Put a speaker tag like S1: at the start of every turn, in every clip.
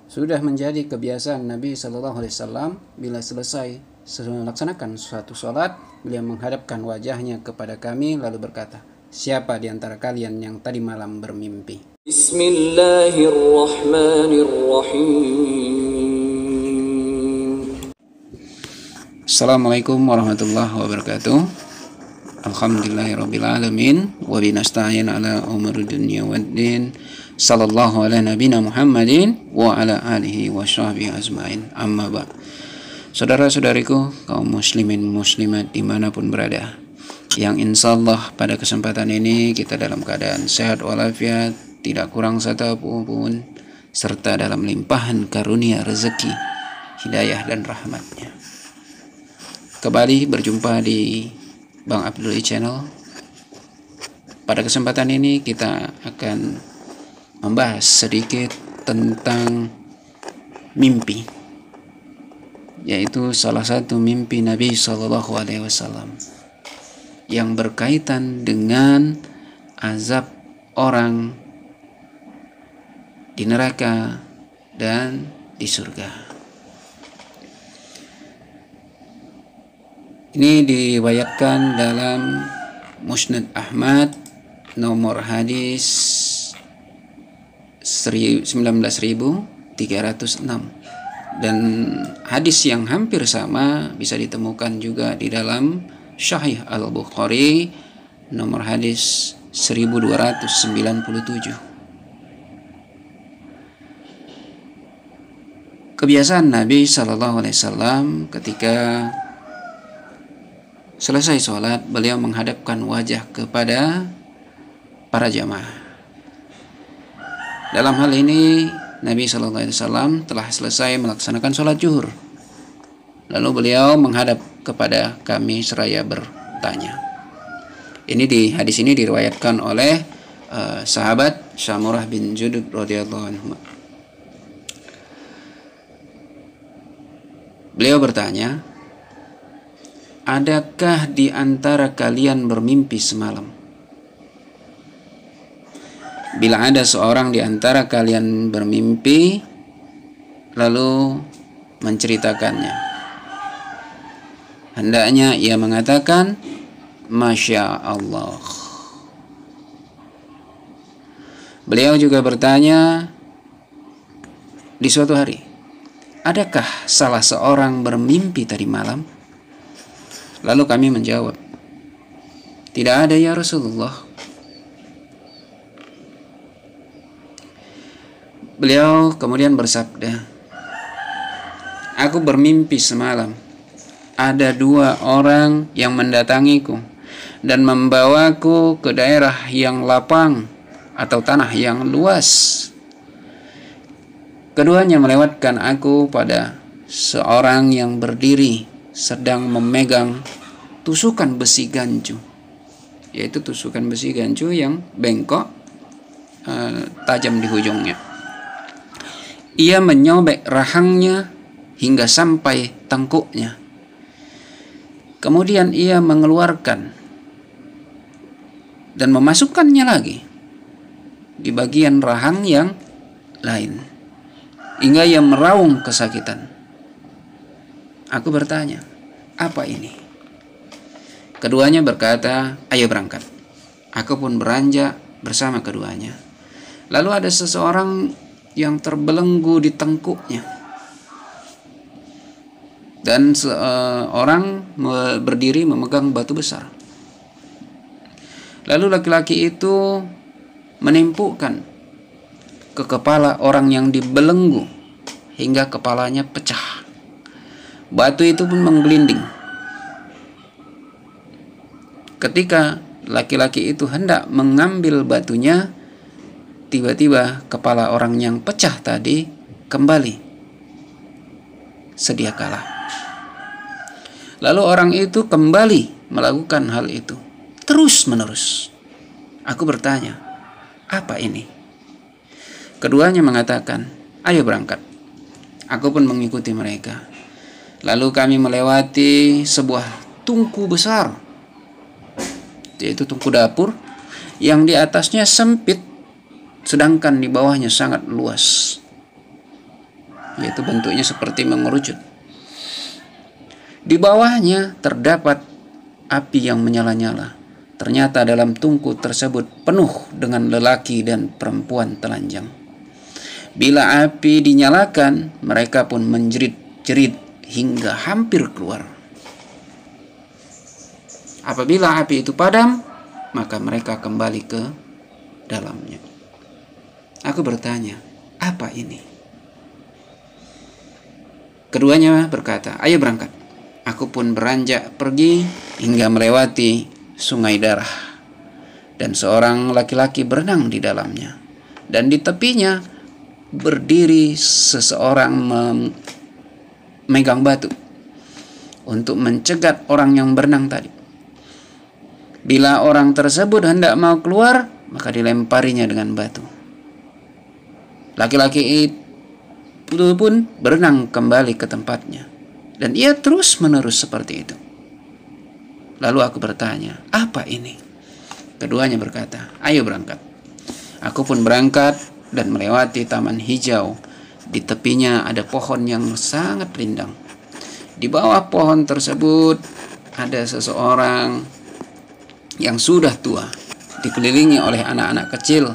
S1: Sudah menjadi kebiasaan Nabi Shallallahu Alaihi Wasallam bila selesai melaksanakan suatu sholat, beliau menghadapkan wajahnya kepada kami lalu berkata, siapa di antara kalian yang tadi malam bermimpi?
S2: Bismillahirrahmanirrahim.
S1: Assalamualaikum warahmatullahi wabarakatuh. Alhamdulillahirrabbilalamin. Wabihi nasta'in ala umuri dunya waddin. Sallallahu ala nabina Muhammadin wa ala alihi wa sahbihi ajma'in. Amma ba'd. Saudara-saudariku, kaum muslimin muslimat dimanapun berada, yang insyaallah pada kesempatan ini kita dalam keadaan sehat walafiat, tidak kurang satu pun, serta dalam limpahan karunia rezeki, hidayah dan rahmatnya. Kembali berjumpa di Bang Abdul Channel. Pada kesempatan ini kita akan membahas sedikit tentang mimpi, yaitu salah satu mimpi Nabi Shallallahu Alaihi Wasallam yang berkaitan dengan azab orang di neraka dan di surga. Ini diriwayatkan dalam Musnad Ahmad nomor hadis 19.306, dan hadis yang hampir sama bisa ditemukan juga di dalam Sahih Al-Bukhari nomor hadis 1297. Kebiasaan Nabi Shallallahu Alaihi Wasallam ketika selesai sholat, beliau menghadapkan wajah kepada para jamaah. Dalam hal ini Nabi Shallallahu Alaihi Wasallam telah selesai melaksanakan sholat zuhur. Lalu beliau menghadap kepada kami seraya bertanya. Ini di hadis ini diriwayatkan oleh sahabat Samurah bin Jundub radhiyallahu anhu. Beliau bertanya, adakah di antara kalian bermimpi semalam? Bila ada seorang di antara kalian bermimpi, lalu menceritakannya, hendaknya ia mengatakan, Masya Allah. Beliau juga bertanya di suatu hari, adakah salah seorang bermimpi tadi malam? Lalu kami menjawab, tidak ada ya Rasulullah. Beliau kemudian bersabda, aku bermimpi semalam ada dua orang yang mendatangiku dan membawaku ke daerah yang lapang atau tanah yang luas. Keduanya melewatkan aku pada seorang yang berdiri sedang memegang tusukan besi gancu, yaitu tusukan besi gancu yang bengkok, tajam di ujungnya. Ia menyobek rahangnya hingga sampai tengkuknya. Kemudian ia mengeluarkan dan memasukkannya lagi di bagian rahang yang lain, hingga ia meraung kesakitan. Aku bertanya, apa ini? Keduanya berkata, ayo berangkat. Aku pun beranjak bersama keduanya. Lalu ada seseorang yang terbelenggu di tengkuknya, dan seorang berdiri memegang batu besar. Lalu laki-laki itu menimpukkan ke kepala orang yang dibelenggu hingga kepalanya pecah. Batu itu pun menggelinding. Ketika laki-laki itu hendak mengambil batunya, tiba-tiba kepala orang yang pecah tadi kembali sedia kala. Lalu orang itu kembali melakukan hal itu terus menerus. Aku bertanya, apa ini? Keduanya mengatakan, ayo berangkat. Aku pun mengikuti mereka. Lalu kami melewati sebuah tungku besar, yaitu tungku dapur, yang di atasnya sempit sedangkan di bawahnya sangat luas. yaitu bentuknya seperti mengerucut. Di bawahnya terdapat api yang menyala-nyala. Ternyata dalam tungku tersebut penuh dengan lelaki dan perempuan telanjang. Bila api dinyalakan, mereka pun menjerit-jerit hingga hampir keluar. Apabila api itu padam, maka mereka kembali ke dalamnya. Aku bertanya, apa ini? Keduanya berkata, ayo berangkat. Aku pun beranjak pergi hingga melewati sungai darah. Dan seorang laki-laki berenang di dalamnya. Dan di tepinya berdiri seseorang memegang batu untuk mencegat orang yang berenang tadi. Bila orang tersebut hendak mau keluar, maka dilemparinya dengan batu. Laki-laki itu pun berenang kembali ke tempatnya. Dan ia terus-menerus seperti itu. Lalu aku bertanya, apa ini? Keduanya berkata, ayo berangkat. Aku pun berangkat dan melewati taman hijau. Di tepinya ada pohon yang sangat rindang. Di bawah pohon tersebut ada seseorang yang sudah tua, dikelilingi oleh anak-anak kecil.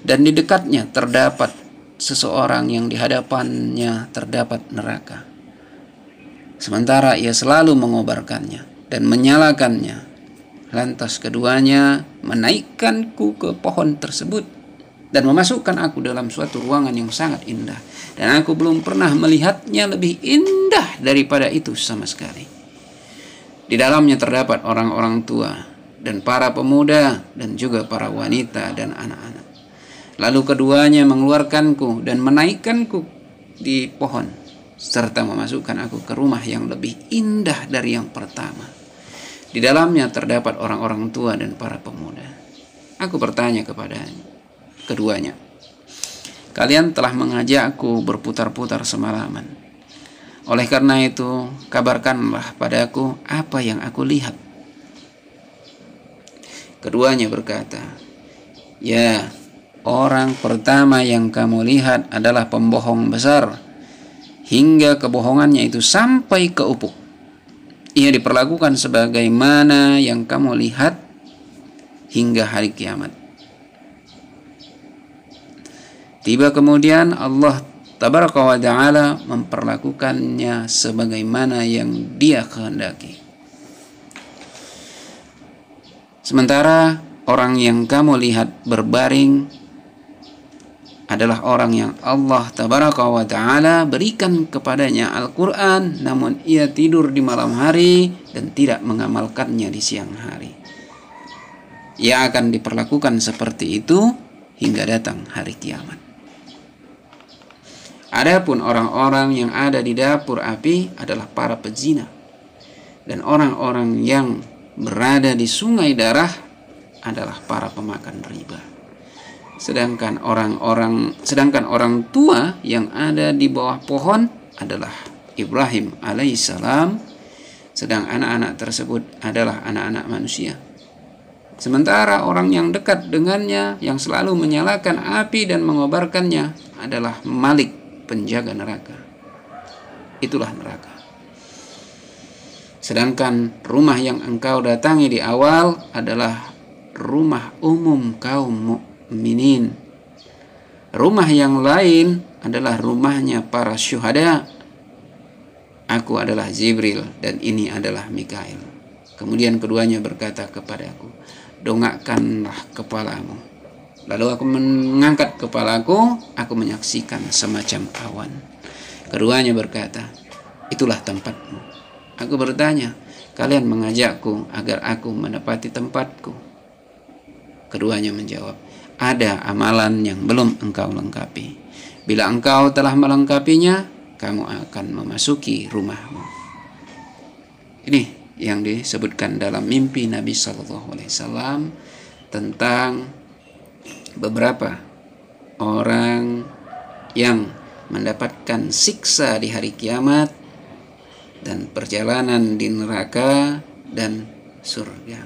S1: Dan di dekatnya terdapat seseorang yang di hadapannya terdapat neraka. Sementara ia selalu mengobarkannya dan menyalakannya. Lantas keduanya menaikkanku ke pohon tersebut dan memasukkan aku dalam suatu ruangan yang sangat indah. Dan aku belum pernah melihatnya lebih indah daripada itu sama sekali. Di dalamnya terdapat orang-orang tua dan para pemuda dan juga para wanita dan anak-anak. Lalu keduanya mengeluarkanku dan menaikkanku di pohon, serta memasukkan aku ke rumah yang lebih indah dari yang pertama. Di dalamnya terdapat orang-orang tua dan para pemuda. Aku bertanya kepada keduanya, kalian telah mengajakku berputar-putar semalaman. Oleh karena itu, kabarkanlah padaku apa yang aku lihat. Keduanya berkata, ya, orang pertama yang kamu lihat adalah pembohong besar, hingga kebohongannya itu sampai ke ufuk. Ia diperlakukan sebagaimana yang kamu lihat hingga hari kiamat. Tiba kemudian Allah Tabaraka wa Ta'ala memperlakukannya sebagaimana yang Dia kehendaki. Sementara orang yang kamu lihat berbaring adalah orang yang Allah Tabaraka wa Ta'ala berikan kepadanya Al-Quran, namun ia tidur di malam hari dan tidak mengamalkannya di siang hari. Ia akan diperlakukan seperti itu hingga datang hari kiamat. Adapun orang-orang yang ada di dapur api adalah para pezina, dan orang-orang yang berada di sungai darah adalah para pemakan riba. Sedangkan orang tua yang ada di bawah pohon adalah Ibrahim alaihissalam, sedang anak-anak tersebut adalah anak-anak manusia. Sementara orang yang dekat dengannya yang selalu menyalakan api dan mengobarkannya adalah Malik, penjaga neraka. Itulah neraka. Sedangkan rumah yang engkau datangi di awal adalah rumah umum kaum mukminin. Rumah yang lain adalah rumahnya para syuhada. Aku adalah Jibril dan ini adalah Mikail. Kemudian keduanya berkata kepadaku, dongakkanlah kepalamu. Lalu aku mengangkat kepalaku, aku menyaksikan semacam awan. Keduanya berkata, itulah tempatmu. Aku bertanya, kalian mengajakku agar aku menepati tempatku. Keduanya menjawab, ada amalan yang belum engkau lengkapi. Bila engkau telah melengkapinya, kamu akan memasuki rumahmu. Ini yang disebutkan dalam mimpi Nabi SAW tentang beberapa orang yang mendapatkan siksa di hari kiamat dan perjalanan di neraka dan surga.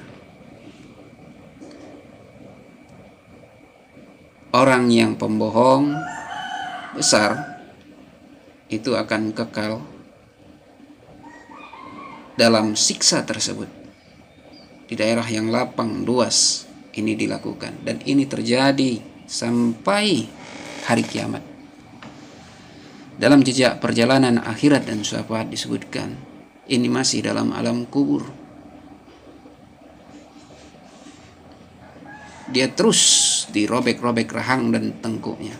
S1: Orang yang pembohong besar itu akan kekal dalam siksa tersebut. Di daerah yang lapang luas ini dilakukan, dan ini terjadi sampai hari kiamat. Dalam jejak perjalanan akhirat dan syafaat disebutkan ini masih dalam alam kubur. Dia terus dirobek-robek rahang dan tengkuknya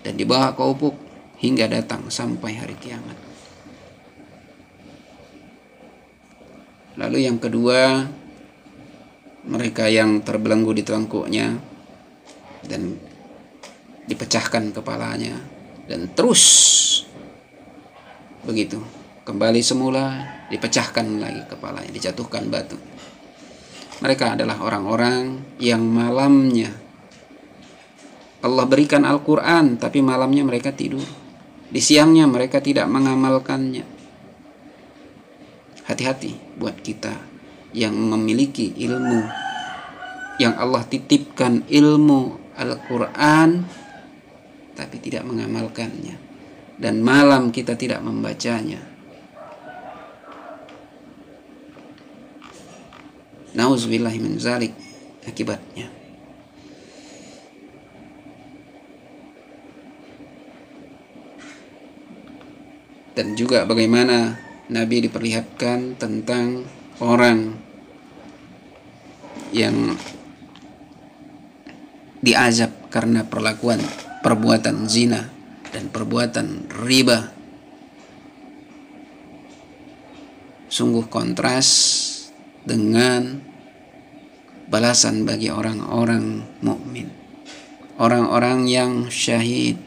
S1: dan dibawa ke ufuk hingga datang sampai hari kiamat. Lalu yang kedua, mereka yang terbelenggu di tengkuknya dan dipecahkan kepalanya, dan terus begitu kembali semula, dipecahkan lagi kepalanya, dijatuhkan batu. Mereka adalah orang-orang yang malamnya Allah berikan Al-Quran, tapi malamnya mereka tidur. Di siangnya mereka tidak mengamalkannya. Hati-hati buat kita yang memiliki ilmu, yang Allah titipkan ilmu Al-Quran tapi tidak mengamalkannya, dan malam kita tidak membacanya. Nauzubillahi min zalik akibatnya. Dan juga bagaimana Nabi diperlihatkan tentang orang yang diazab karena perbuatan zina dan perbuatan riba. Sungguh kontras dengan balasan bagi orang-orang mukmin, orang-orang yang syahid.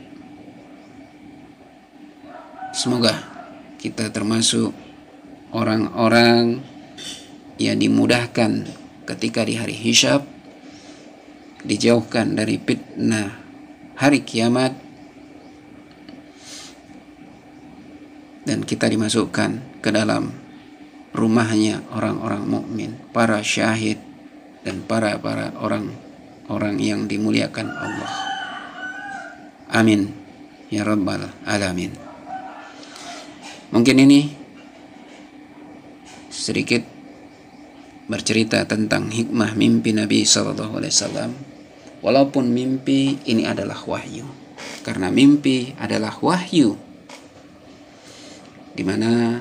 S1: Semoga kita termasuk orang-orang yang dimudahkan ketika di hari hisab, dijauhkan dari fitnah hari kiamat, dan kita dimasukkan ke dalam rumahnya orang-orang mukmin, para syahid dan para orang-orang yang dimuliakan Allah. Amin ya rabbal alamin. Mungkin ini sedikit bercerita tentang hikmah mimpi Nabi SAW. Walaupun mimpi ini adalah wahyu, karena mimpi adalah wahyu, di mana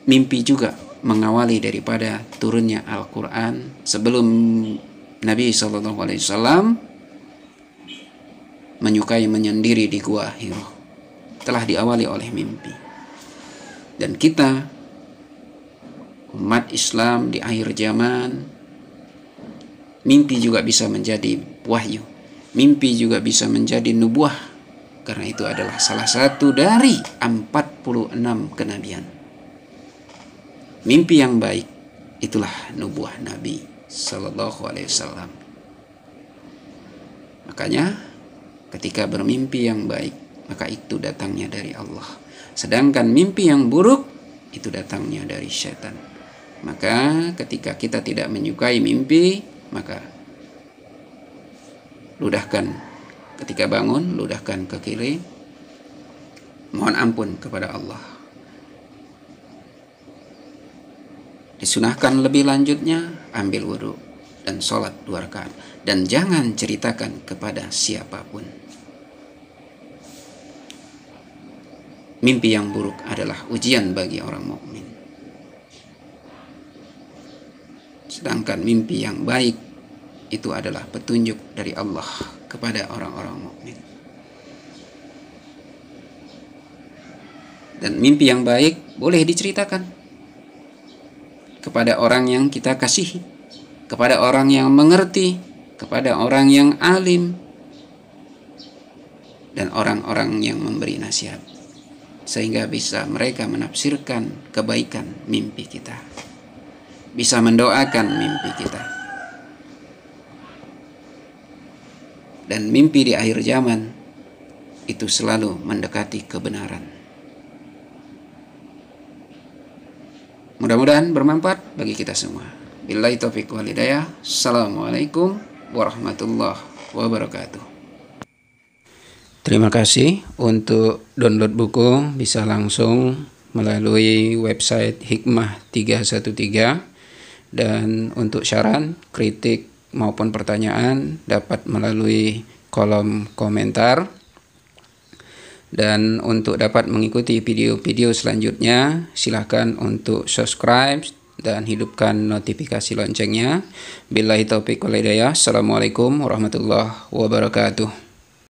S1: mimpi juga mengawali daripada turunnya Al-Quran. Sebelum Nabi SAW menyukai menyendiri di Gua Hiro, telah diawali oleh mimpi. Dan kita umat Islam di akhir zaman, mimpi juga bisa menjadi wahyu, mimpi juga bisa menjadi nubuah, karena itu adalah salah satu dari 46 kenabian. Mimpi yang baik itulah nubuah Nabi Sallallahu Alaihi Wasallam. Makanya ketika bermimpi yang baik, maka itu datangnya dari Allah. Sedangkan mimpi yang buruk itu datangnya dari syaitan. Maka ketika kita tidak menyukai mimpi, maka ludahkan ketika bangun, ludahkan ke kiri, mohon ampun kepada Allah. Disunahkan lebih lanjutnya, ambil wudhu dan sholat 2 rakaat, dan jangan ceritakan kepada siapapun. Mimpi yang buruk adalah ujian bagi orang mukmin. Sedangkan mimpi yang baik itu adalah petunjuk dari Allah kepada orang-orang mukmin. Dan mimpi yang baik boleh diceritakan kepada orang yang kita kasihi, kepada orang yang mengerti, kepada orang yang alim, dan orang-orang yang memberi nasihat, sehingga bisa mereka menafsirkan kebaikan mimpi kita, bisa mendoakan mimpi kita. Dan mimpi di akhir zaman itu selalu mendekati kebenaran. Mudah-mudahan bermanfaat bagi kita semua. Billahi taufiq wal hidayah. Assalamualaikum warahmatullahi wabarakatuh. Terima kasih. Untuk download buku bisa langsung melalui website Hikmah 313, dan untuk saran, kritik maupun pertanyaan dapat melalui kolom komentar. Dan untuk dapat mengikuti video-video selanjutnya, silakan untuk subscribe dan hidupkan notifikasi loncengnya. Billahi taufiq wal hidayah. Assalamualaikum warahmatullahi wabarakatuh.